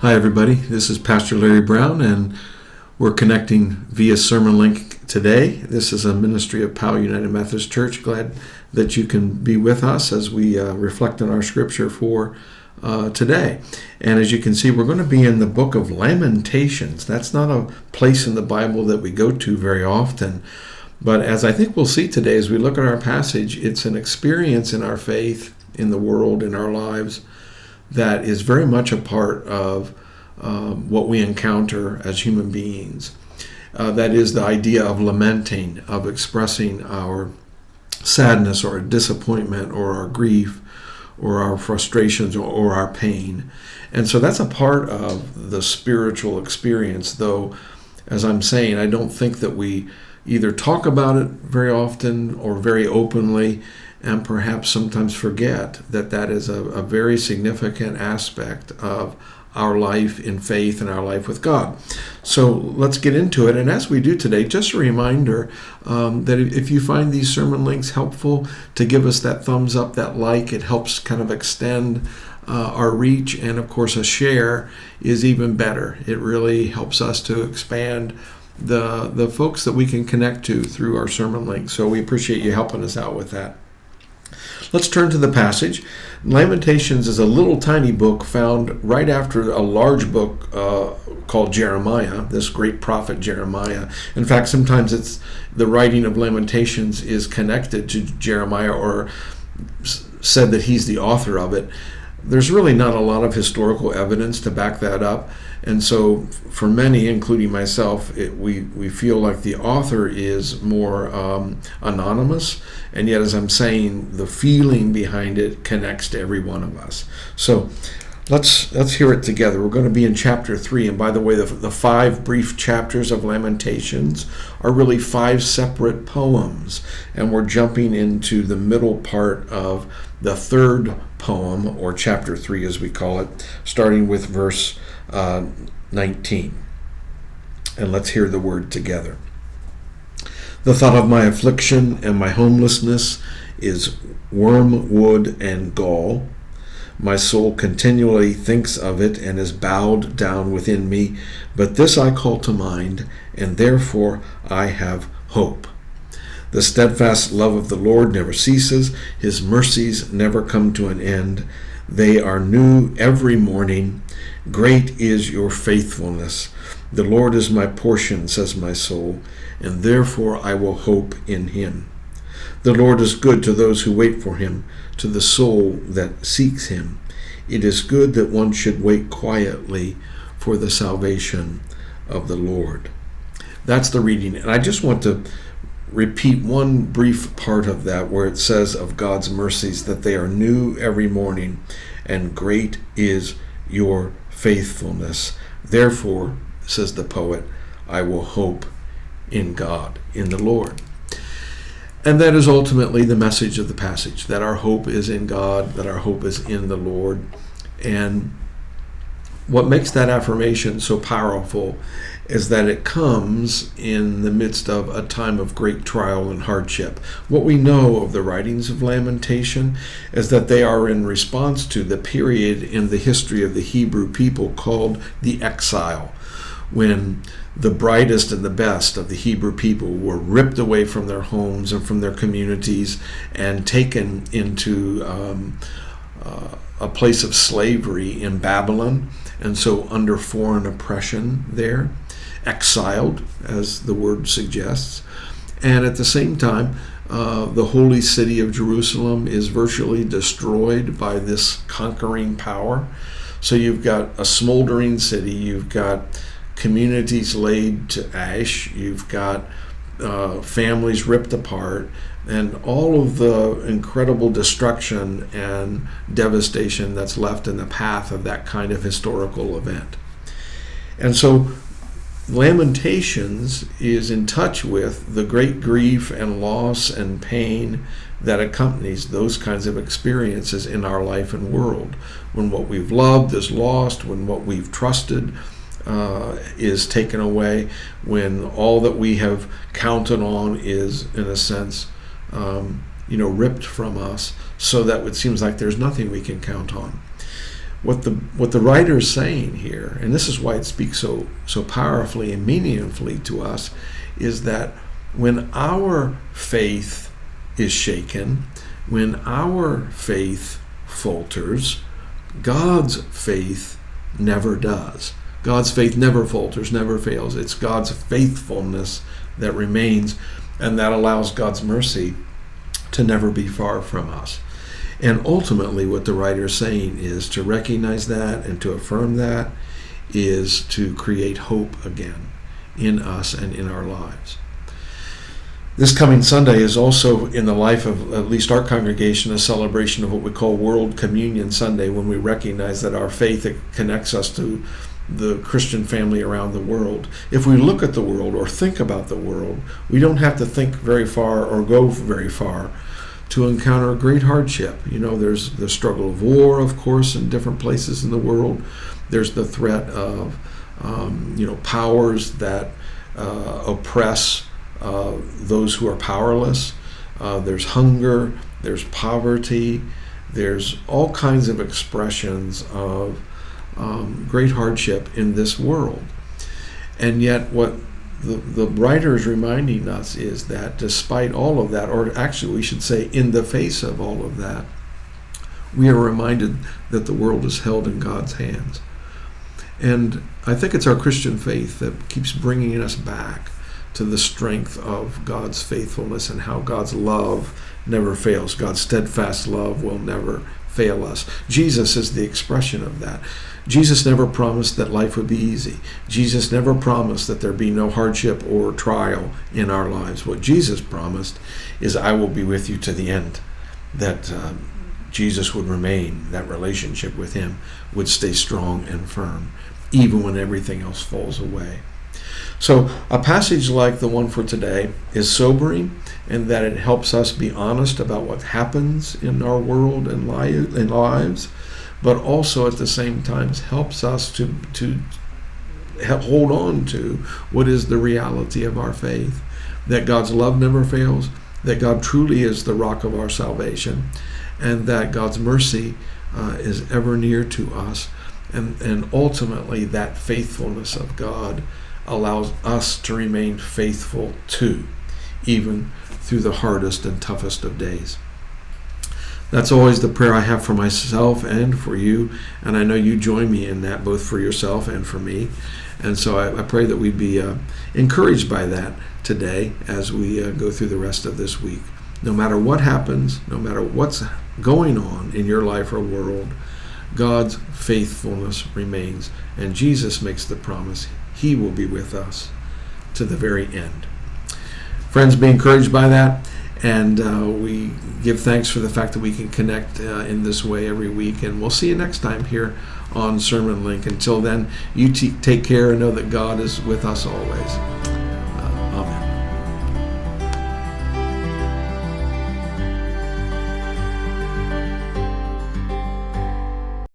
Hi everybody, this is Pastor Larry Brown and we're connecting via SermonLink today. This is a ministry of Powell United Methodist Church. Glad that you can be with us as we reflect on our scripture for today. And as you can see, we're going to be in the book of Lamentations. That's not a place in the Bible that we go to very often. But as I think we'll see today as we look at our passage, it's an experience in our faith, in the world, in our lives, that is very much a part of what we encounter as human beings. That is the idea of lamenting, of expressing our sadness or disappointment or our grief or our frustrations or our pain. And so that's a part of the spiritual experience, though, as I'm saying, I don't think that we either talk about it very often or very openly, and perhaps sometimes forget that that is a very significant aspect of our life in faith and our life with God. So let's get into it. And as we do today, just a reminder that if you find these sermon links helpful, to give us that thumbs up, that like. It helps kind of extend our reach. And of course, a share is even better. It really helps us to expand the folks that we can connect to through our sermon links. So we appreciate you helping us out with that. Let's turn to the passage. Lamentations is a little tiny book found right after a large book called Jeremiah, this great prophet Jeremiah. In fact, sometimes it's the writing of Lamentations is connected to Jeremiah or said that he's the author of it. There's really not a lot of historical evidence to back that up. And so for many, including myself, we feel like the author is more anonymous. And yet, as I'm saying, the feeling behind it connects to every one of us. So let's hear it together. We're going to be in chapter 3. And by the way, the 5 brief chapters of Lamentations are really 5 separate poems. And we're jumping into the middle part of the 3rd poem, or chapter 3 as we call it, starting with verse 19. And let's hear the word together. The thought of my affliction and my homelessness is wormwood and gall. My soul continually thinks of it and is bowed down within me. But this I call to mind, and therefore I have hope. The steadfast love of the Lord never ceases. His mercies never come to an end. They are new every morning. Great is your faithfulness. The Lord is my portion, says my soul, and therefore I will hope in him. The Lord is good to those who wait for him, to the soul that seeks him. It is good that one should wait quietly for the salvation of the Lord. That's the reading. And I just want to repeat one brief part of that where it says of God's mercies that they are new every morning, and great is your faithfulness. Therefore, says the poet, I will hope in God, in the Lord. And that is ultimately the message of the passage, that our hope is in God, that our hope is in the Lord. And what makes that affirmation so powerful is that it comes in the midst of a time of great trial and hardship. What we know of the writings of Lamentation is that they are in response to the period in the history of the Hebrew people called the Exile, when the brightest and the best of the Hebrew people were ripped away from their homes and from their communities and taken into a place of slavery in Babylon, and so under foreign oppression there, exiled, as the word suggests. And at the same time, the holy city of Jerusalem is virtually destroyed by this conquering power. So you've got a smoldering city, you've got communities laid to ash, you've got families ripped apart, and all of the incredible destruction and devastation that's left in the path of that kind of historical event. And so Lamentations is in touch with the great grief and loss and pain that accompanies those kinds of experiences in our life and world. When what we've loved is lost, when what we've trusted is taken away, when all that we have counted on is, in a sense, ripped from us, so that it seems like there's nothing we can count on. what the writer is saying here, and this is why it speaks so powerfully and meaningfully to us, is that when our faith is shaken, when our faith falters, God's faith never does. God's faith never falters, never fails. It's God's faithfulness that remains, and that allows God's mercy to never be far from us. And ultimately, what the writer is saying is to recognize that and to affirm that is to create hope again in us and in our lives. This coming Sunday is also, in the life of at least our congregation, a celebration of what we call World Communion Sunday, when we recognize that our faith connects us to the Christian family around the world. If we look at the world or think about the world, we don't have to think very far or go very far to encounter great hardship. There's the struggle of war, of course, in different places in the world. There's the threat of powers that oppress those who are powerless. There's hunger, there's poverty, there's all kinds of expressions of great hardship in this world. And yet what the writer is reminding us is that despite all of that, or actually we should say in the face of all of that, we are reminded that the world is held in God's hands. And I think it's our Christian faith that keeps bringing us back to the strength of God's faithfulness and how God's love never fails. God's steadfast love will never fail us. Jesus is the expression of that. Jesus never promised that life would be easy. Jesus never promised that there be no hardship or trial in our lives. What Jesus promised is, I will be with you to the end. That Jesus would remain, that relationship with him would stay strong and firm, even when everything else falls away. So a passage like the one for today is sobering in that it helps us be honest about what happens in our world and lives, but also at the same time helps us to hold on to what is the reality of our faith, that God's love never fails, that God truly is the rock of our salvation, and that God's mercy is ever near to us, and ultimately that faithfulness of God allows us to remain faithful too, even through the hardest and toughest of days. That's always the prayer I have for myself and for you, and I know you join me in that, both for yourself and for me. And so I pray that we'd be encouraged by that today as we go through the rest of this week. No matter what happens, no matter what's going on in your life or world, God's faithfulness remains, and Jesus makes the promise he will be with us to the very end. Friends, be encouraged by that, and we give thanks for the fact that we can connect in this way every week, and we'll see you next time here on SermonLink. Until then, you take care and know that God is with us always. Amen.